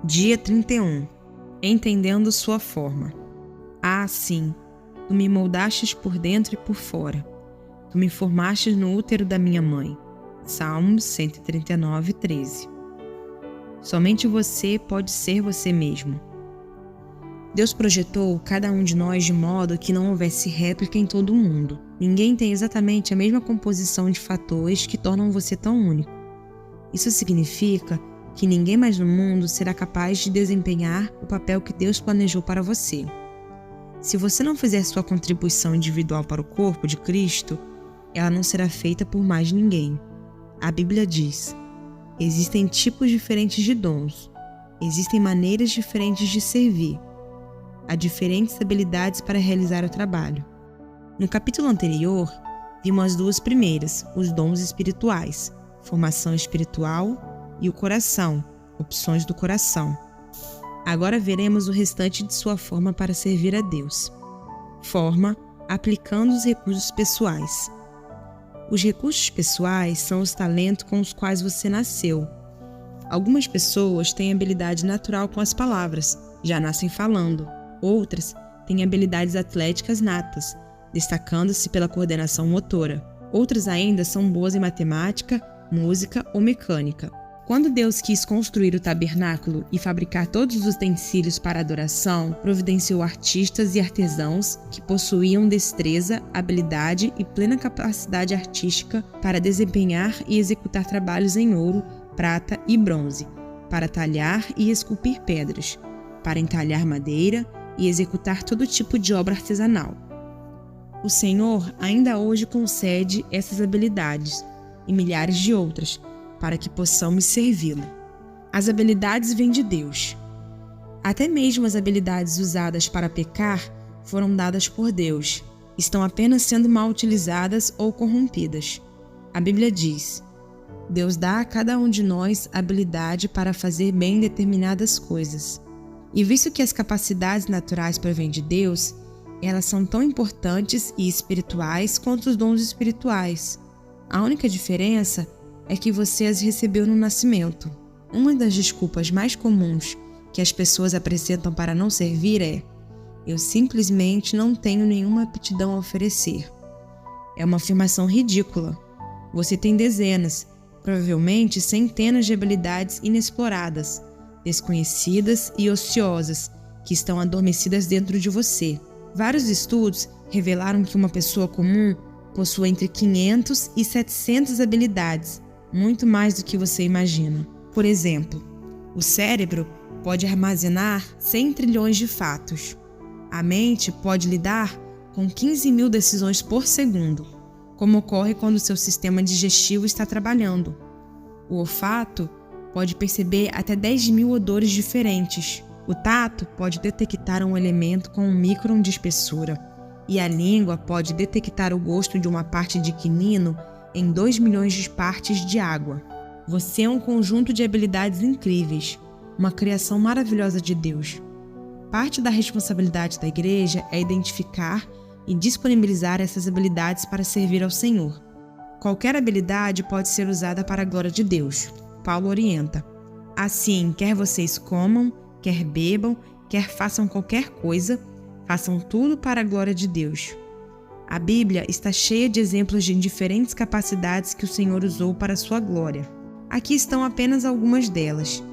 Dia 31. Entendendo sua forma. Ah, sim, tu me moldastes por dentro e por fora. Tu me formastes no útero da minha mãe. Salmos 139, 13. Somente você pode ser você mesmo. Deus projetou cada um de nós de modo que não houvesse réplica em todo o mundo. Ninguém tem exatamente a mesma composição de fatores que tornam você tão único. Isso significa que ninguém mais no mundo será capaz de desempenhar o papel que Deus planejou para você. Se você não fizer sua contribuição individual para o corpo de Cristo, ela não será feita por mais ninguém. A Bíblia diz: existem tipos diferentes de dons, existem maneiras diferentes de servir, há diferentes habilidades para realizar o trabalho. No capítulo anterior, vimos as duas primeiras, os dons espirituais, formação espiritual, e o coração, opções do coração. Agora veremos o restante de sua forma para servir a Deus. Forma, aplicando os recursos pessoais. Os recursos pessoais são os talentos com os quais você nasceu. Algumas pessoas têm habilidade natural com as palavras, já nascem falando. Outras têm habilidades atléticas natas, destacando-se pela coordenação motora. Outras ainda são boas em matemática, música ou mecânica. Quando Deus quis construir o tabernáculo e fabricar todos os utensílios para adoração, providenciou artistas e artesãos que possuíam destreza, habilidade e plena capacidade artística para desempenhar e executar trabalhos em ouro, prata e bronze, para talhar e esculpir pedras, para entalhar madeira e executar todo tipo de obra artesanal. O Senhor ainda hoje concede essas habilidades e milhares de outras, para que possamos servi-lo. As habilidades vêm de Deus. Até mesmo as habilidades usadas para pecar foram dadas por Deus. Estão apenas sendo mal utilizadas ou corrompidas. A Bíblia diz: Deus dá a cada um de nós habilidade para fazer bem determinadas coisas. E visto que as capacidades naturais provêm de Deus, elas são tão importantes e espirituais quanto os dons espirituais. A única diferença é que você as recebeu no nascimento. Uma das desculpas mais comuns que as pessoas apresentam para não servir é: eu simplesmente não tenho nenhuma aptidão a oferecer. É uma afirmação ridícula. Você tem dezenas, provavelmente centenas de habilidades inexploradas, desconhecidas e ociosas que estão adormecidas dentro de você. Vários estudos revelaram que uma pessoa comum possui entre 500 e 700 habilidades, muito mais do que você imagina. Por exemplo, o cérebro pode armazenar 100 trilhões de fatos. A mente pode lidar com 15 mil decisões por segundo, como ocorre quando seu sistema digestivo está trabalhando. O olfato pode perceber até 10 mil odores diferentes. O tato pode detectar um elemento com 1 micron de espessura. E a língua pode detectar o gosto de uma parte de quinino em 2 milhões de partes de água. Você é um conjunto de habilidades incríveis, uma criação maravilhosa de Deus. Parte da responsabilidade da igreja é identificar e disponibilizar essas habilidades para servir ao Senhor. Qualquer habilidade pode ser usada para a glória de Deus. Paulo orienta: assim, quer vocês comam, quer bebam, quer façam qualquer coisa, façam tudo para a glória de Deus. A Bíblia está cheia de exemplos de diferentes capacidades que o Senhor usou para a sua glória. Aqui estão apenas algumas delas: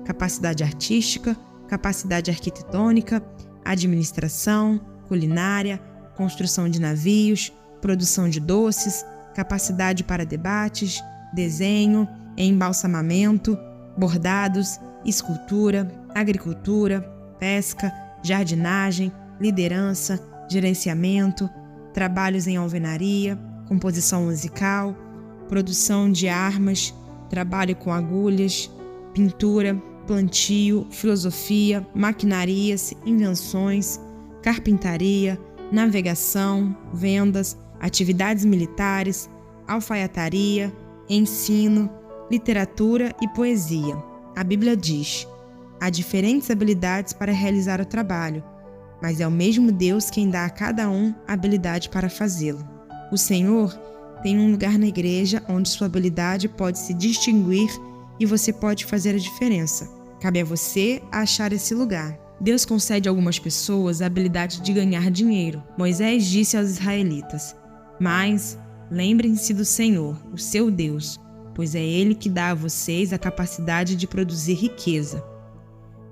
capacidade artística, capacidade arquitetônica, administração, culinária, construção de navios, produção de doces, capacidade para debates, desenho, embalsamamento, bordados, escultura, agricultura, pesca, jardinagem, liderança, gerenciamento, trabalhos em alvenaria, composição musical, produção de armas, trabalho com agulhas, pintura, plantio, filosofia, maquinarias, invenções, carpintaria, navegação, vendas, atividades militares, alfaiataria, ensino, literatura e poesia. A Bíblia diz: há diferentes habilidades para realizar o trabalho, mas é o mesmo Deus quem dá a cada um a habilidade para fazê-lo. O Senhor tem um lugar na igreja onde sua habilidade pode se distinguir e você pode fazer a diferença. Cabe a você achar esse lugar. Deus concede a algumas pessoas a habilidade de ganhar dinheiro. Moisés disse aos israelitas: "Mas lembrem-se do Senhor, o seu Deus, pois é Ele que dá a vocês a capacidade de produzir riqueza."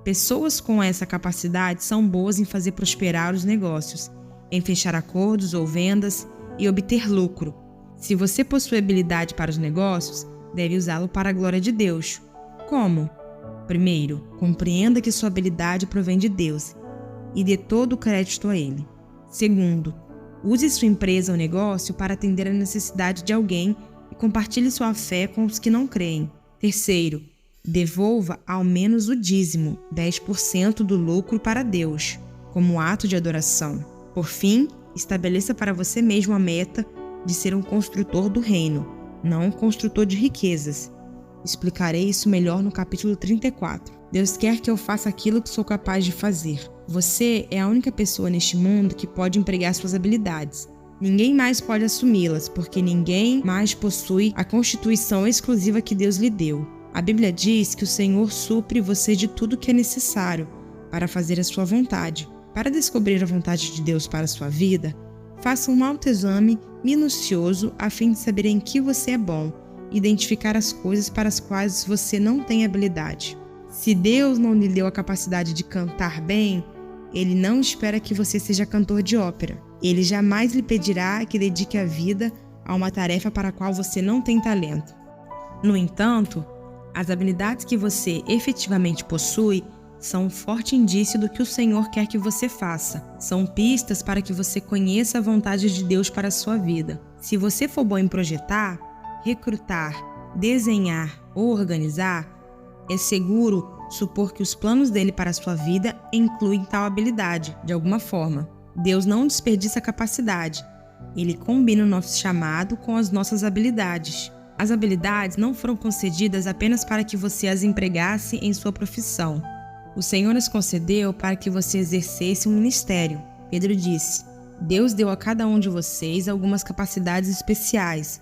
Pessoas com essa capacidade são boas em fazer prosperar os negócios, em fechar acordos ou vendas e obter lucro. Se você possui habilidade para os negócios, deve usá-lo para a glória de Deus. Como? Primeiro, compreenda que sua habilidade provém de Deus e dê todo o crédito a Ele. Segundo, use sua empresa ou negócio para atender a necessidade de alguém e compartilhe sua fé com os que não creem. Terceiro, devolva ao menos o dízimo, 10% do lucro para Deus, como ato de adoração. Por fim, estabeleça para você mesmo a meta de ser um construtor do reino, não um construtor de riquezas. Explicarei isso melhor no capítulo 34. Deus quer que eu faça aquilo que sou capaz de fazer. Você é a única pessoa neste mundo que pode empregar suas habilidades. Ninguém mais pode assumi-las, porque ninguém mais possui a constituição exclusiva que Deus lhe deu. A Bíblia diz que o Senhor supre você de tudo que é necessário para fazer a sua vontade. Para descobrir a vontade de Deus para a sua vida, faça um autoexame minucioso a fim de saber em que você é bom, identificar as coisas para as quais você não tem habilidade. Se Deus não lhe deu a capacidade de cantar bem, Ele não espera que você seja cantor de ópera. Ele jamais lhe pedirá que dedique a vida a uma tarefa para a qual você não tem talento. No entanto, as habilidades que você efetivamente possui são um forte indício do que o Senhor quer que você faça. São pistas para que você conheça a vontade de Deus para a sua vida. Se você for bom em projetar, recrutar, desenhar ou organizar, é seguro supor que os planos dele para a sua vida incluem tal habilidade, de alguma forma. Deus não desperdiça capacidade. Ele combina o nosso chamado com as nossas habilidades. As habilidades não foram concedidas apenas para que você as empregasse em sua profissão. O Senhor as concedeu para que você exercesse um ministério. Pedro disse: "Deus deu a cada um de vocês algumas capacidades especiais.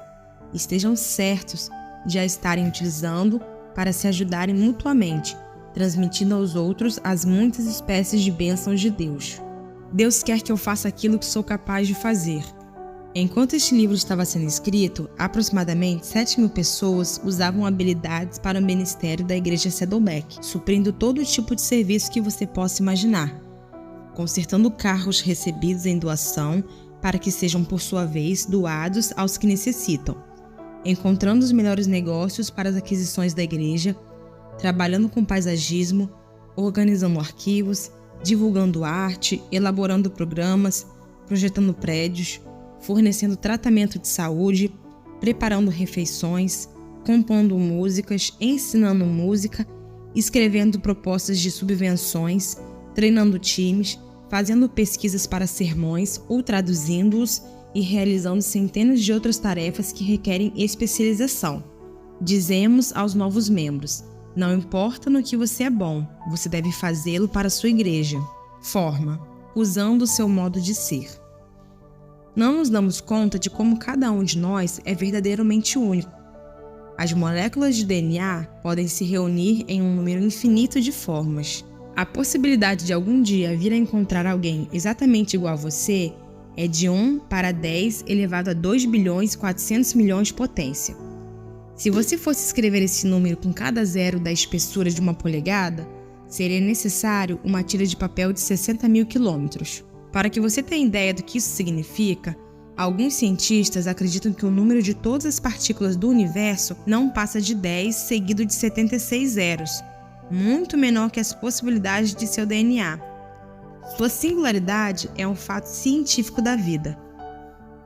Estejam certos de a estarem utilizando para se ajudarem mutuamente, transmitindo aos outros as muitas espécies de bênçãos de Deus." Deus quer que eu faça aquilo que sou capaz de fazer. Enquanto este livro estava sendo escrito, aproximadamente 7.000 pessoas usavam habilidades para o ministério da igreja Saddleback, suprindo todo tipo de serviço que você possa imaginar, consertando carros recebidos em doação para que sejam, por sua vez, doados aos que necessitam, encontrando os melhores negócios para as aquisições da igreja, trabalhando com paisagismo, organizando arquivos, divulgando arte, elaborando programas, projetando prédios, fornecendo tratamento de saúde, preparando refeições, compondo músicas, ensinando música, escrevendo propostas de subvenções, treinando times, fazendo pesquisas para sermões ou traduzindo-os e realizando centenas de outras tarefas que requerem especialização. Dizemos aos novos membros: não importa no que você é bom, você deve fazê-lo para a sua igreja. Forma: usando o seu modo de ser. Não nos damos conta de como cada um de nós é verdadeiramente único. As moléculas de DNA podem se reunir em um número infinito de formas. A possibilidade de algum dia vir a encontrar alguém exatamente igual a você é de 1 para 10 elevado a 2.400.000.000 de potência. Se você fosse escrever esse número com cada zero da espessura de uma polegada, seria necessário uma tira de papel de 60.000 quilômetros. Para que você tenha ideia do que isso significa, alguns cientistas acreditam que o número de todas as partículas do universo não passa de 10 seguido de 76 zeros, muito menor que as possibilidades de seu DNA. Sua singularidade é um fato científico da vida.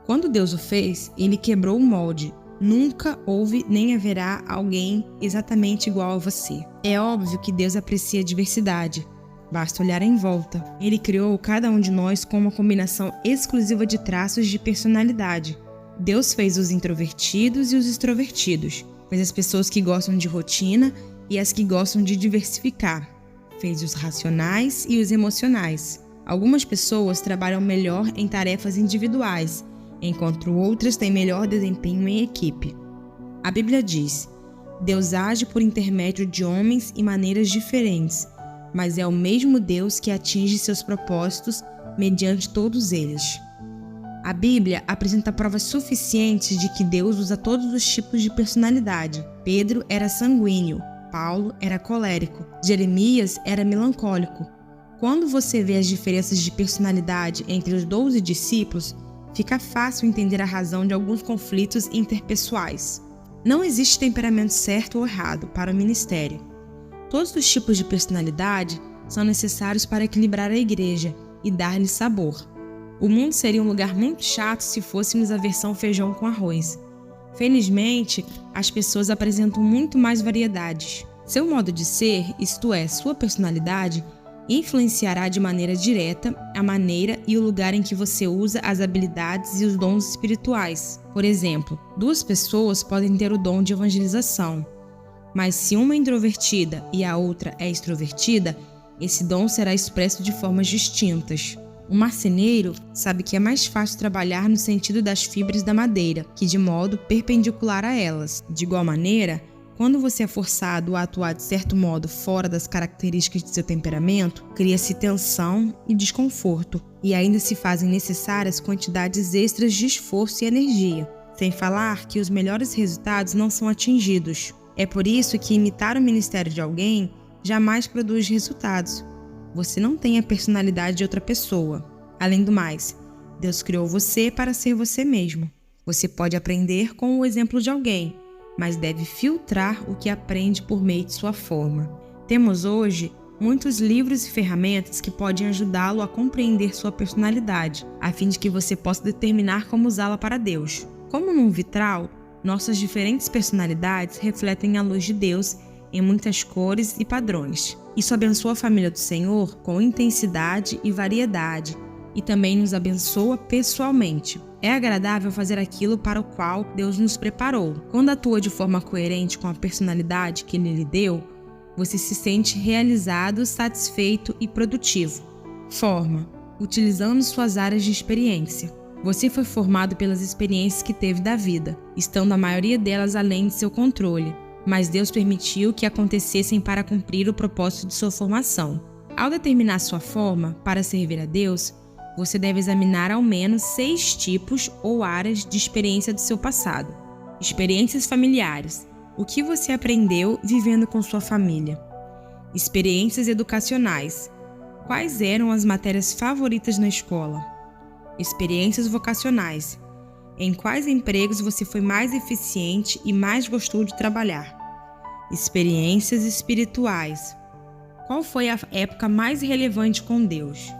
Quando Deus o fez, ele quebrou o molde. Nunca houve nem haverá alguém exatamente igual a você. É óbvio que Deus aprecia a diversidade. Basta olhar em volta. Ele criou cada um de nós com uma combinação exclusiva de traços de personalidade. Deus fez os introvertidos e os extrovertidos. Fez as pessoas que gostam de rotina e as que gostam de diversificar. Fez os racionais e os emocionais. Algumas pessoas trabalham melhor em tarefas individuais, enquanto outras têm melhor desempenho em equipe. A Bíblia diz: Deus age por intermédio de homens e maneiras diferentes, mas é o mesmo Deus que atinge seus propósitos mediante todos eles. A Bíblia apresenta provas suficientes de que Deus usa todos os tipos de personalidade. Pedro era sanguíneo, Paulo era colérico, Jeremias era melancólico. Quando você vê as diferenças de personalidade entre os 12 discípulos, fica fácil entender a razão de alguns conflitos interpessoais. Não existe temperamento certo ou errado para o ministério. Todos os tipos de personalidade são necessários para equilibrar a igreja e dar-lhe sabor. O mundo seria um lugar muito chato se fôssemos a versão feijão com arroz. Felizmente, as pessoas apresentam muito mais variedades. Seu modo de ser, isto é, sua personalidade, influenciará de maneira direta a maneira e o lugar em que você usa as habilidades e os dons espirituais. Por exemplo, 2 pessoas podem ter o dom de evangelização, mas se uma é introvertida e a outra é extrovertida, esse dom será expresso de formas distintas. O marceneiro sabe que é mais fácil trabalhar no sentido das fibras da madeira, que de modo perpendicular a elas. De igual maneira, quando você é forçado a atuar de certo modo fora das características de seu temperamento, cria-se tensão e desconforto, e ainda se fazem necessárias quantidades extras de esforço e energia, sem falar que os melhores resultados não são atingidos. É por isso que imitar o ministério de alguém jamais produz resultados. Você não tem a personalidade de outra pessoa. Além do mais, Deus criou você para ser você mesmo. Você pode aprender com o exemplo de alguém, mas deve filtrar o que aprende por meio de sua forma. Temos hoje muitos livros e ferramentas que podem ajudá-lo a compreender sua personalidade, a fim de que você possa determinar como usá-la para Deus. Como num vitral, nossas diferentes personalidades refletem a luz de Deus em muitas cores e padrões. Isso abençoa a família do Senhor com intensidade e variedade, e também nos abençoa pessoalmente. É agradável fazer aquilo para o qual Deus nos preparou. Quando atua de forma coerente com a personalidade que Ele lhe deu, você se sente realizado, satisfeito e produtivo. Forma, utilizando suas áreas de experiência. Você foi formado pelas experiências que teve da vida, estando a maioria delas além de seu controle, mas Deus permitiu que acontecessem para cumprir o propósito de sua formação. Ao determinar sua forma para servir a Deus, você deve examinar ao menos 6 tipos ou áreas de experiência do seu passado. Experiências familiares. O que você aprendeu vivendo com sua família? Experiências educacionais. Quais eram as matérias favoritas na escola? Experiências vocacionais. Em quais empregos você foi mais eficiente e mais gostou de trabalhar? Experiências espirituais. Qual foi a época mais relevante com Deus?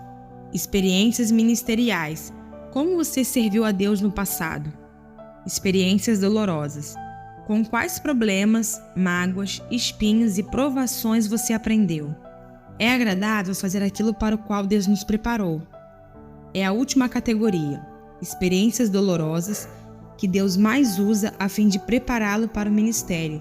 Experiências ministeriais. Como você serviu a Deus no passado? Experiências dolorosas. Com quais problemas, mágoas, espinhos e provações você aprendeu? É agradável fazer aquilo para o qual Deus nos preparou. É a última categoria, experiências dolorosas, que Deus mais usa a fim de prepará-lo para o ministério.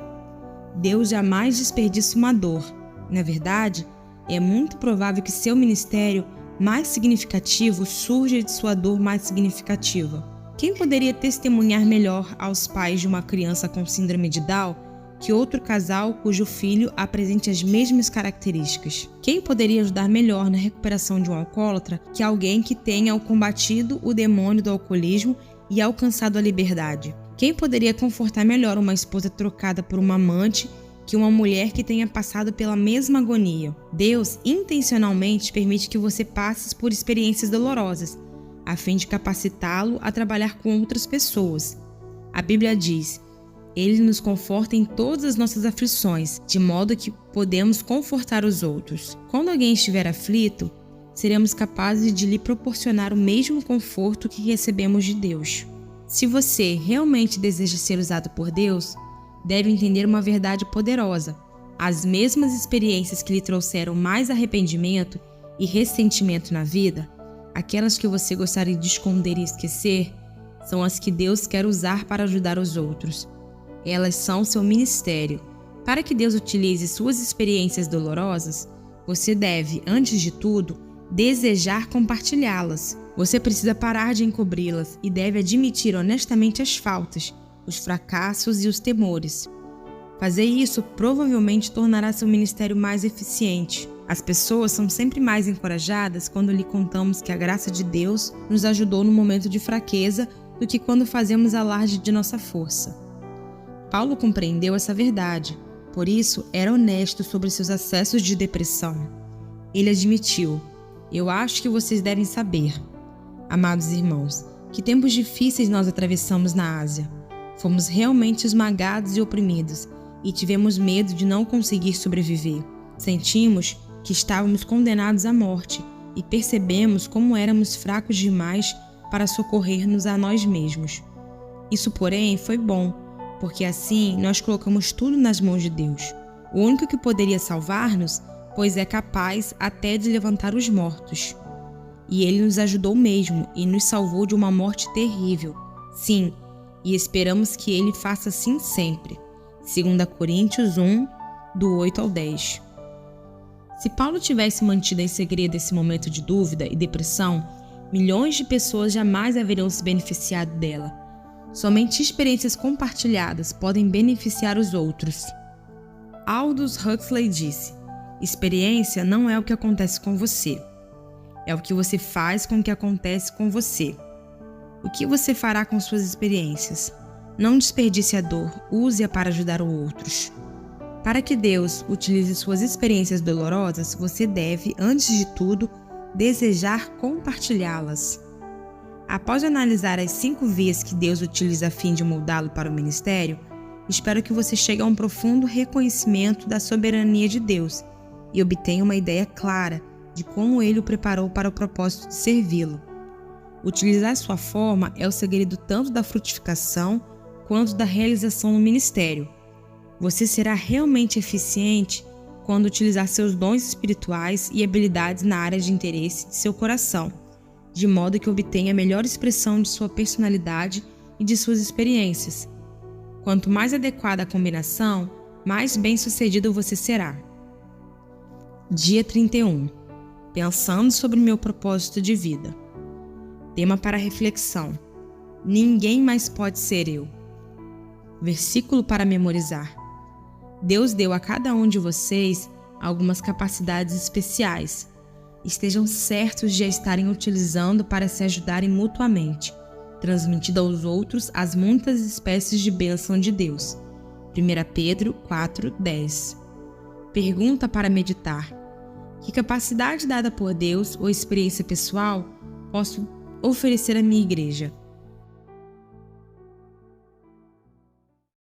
Deus jamais desperdiça uma dor. Na verdade, é muito provável que seu ministério mais significativo surja de sua dor mais significativa. Quem poderia testemunhar melhor aos pais de uma criança com síndrome de Down que outro casal cujo filho apresente as mesmas características? Quem poderia ajudar melhor na recuperação de um alcoólatra que alguém que tenha combatido o demônio do alcoolismo e alcançado a liberdade? Quem poderia confortar melhor uma esposa trocada por uma amante que uma mulher que tenha passado pela mesma agonia? Deus intencionalmente permite que você passe por experiências dolorosas, a fim de capacitá-lo a trabalhar com outras pessoas. A Bíblia diz: Ele nos conforta em todas as nossas aflições, de modo que podemos confortar os outros. Quando alguém estiver aflito, seremos capazes de lhe proporcionar o mesmo conforto que recebemos de Deus. Se você realmente deseja ser usado por Deus, deve entender uma verdade poderosa. As mesmas experiências que lhe trouxeram mais arrependimento e ressentimento na vida, aquelas que você gostaria de esconder e esquecer, são as que Deus quer usar para ajudar os outros. Elas são seu ministério. Para que Deus utilize suas experiências dolorosas, você deve, antes de tudo, desejar compartilhá-las. Você precisa parar de encobri-las e deve admitir honestamente as faltas, os fracassos e os temores. Fazer isso provavelmente tornará seu ministério mais eficiente. As pessoas são sempre mais encorajadas quando lhe contamos que a graça de Deus nos ajudou no momento de fraqueza do que quando fazemos alarde de nossa força. Paulo compreendeu essa verdade, por isso era honesto sobre seus acessos de depressão. Ele admitiu: "Eu acho que vocês devem saber, amados irmãos, que tempos difíceis nós atravessamos na Ásia. Fomos realmente esmagados e oprimidos, e tivemos medo de não conseguir sobreviver. Sentimos que estávamos condenados à morte e percebemos como éramos fracos demais para socorrer-nos a nós mesmos. Isso, porém, foi bom, porque assim nós colocamos tudo nas mãos de Deus, o único que poderia salvar-nos, pois é capaz até de levantar os mortos. E Ele nos ajudou mesmo e nos salvou de uma morte terrível. Sim, e esperamos que Ele faça assim sempre." 2 Coríntios 1, do 8 ao 10. Se Paulo tivesse mantido em segredo esse momento de dúvida e depressão, milhões de pessoas jamais haveriam se beneficiado dela. Somente experiências compartilhadas podem beneficiar os outros. Aldous Huxley disse: "Experiência não é o que acontece com você. É o que você faz com o que acontece com você. O que você fará com suas experiências? Não desperdice a dor, use-a para ajudar outros." Para que Deus utilize suas experiências dolorosas, você deve, antes de tudo, desejar compartilhá-las. Após analisar as 5 vias que Deus utiliza a fim de moldá-lo para o ministério, espero que você chegue a um profundo reconhecimento da soberania de Deus e obtenha uma ideia clara de como Ele o preparou para o propósito de servi-lo. Utilizar sua forma é o segredo tanto da frutificação quanto da realização no ministério. Você será realmente eficiente quando utilizar seus dons espirituais e habilidades na área de interesse de seu coração, de modo que obtenha a melhor expressão de sua personalidade e de suas experiências. Quanto mais adequada a combinação, mais bem-sucedido você será. Dia 31. Pensando sobre meu propósito de vida. Tema para reflexão: ninguém mais pode ser eu. Versículo para memorizar: Deus deu a cada um de vocês algumas capacidades especiais. Estejam certos de a estarem utilizando para se ajudarem mutuamente, transmitindo aos outros as muitas espécies de bênção de Deus. 1 Pedro 4:10. Pergunta para meditar: que capacidade dada por Deus ou experiência pessoal posso oferecer à minha igreja?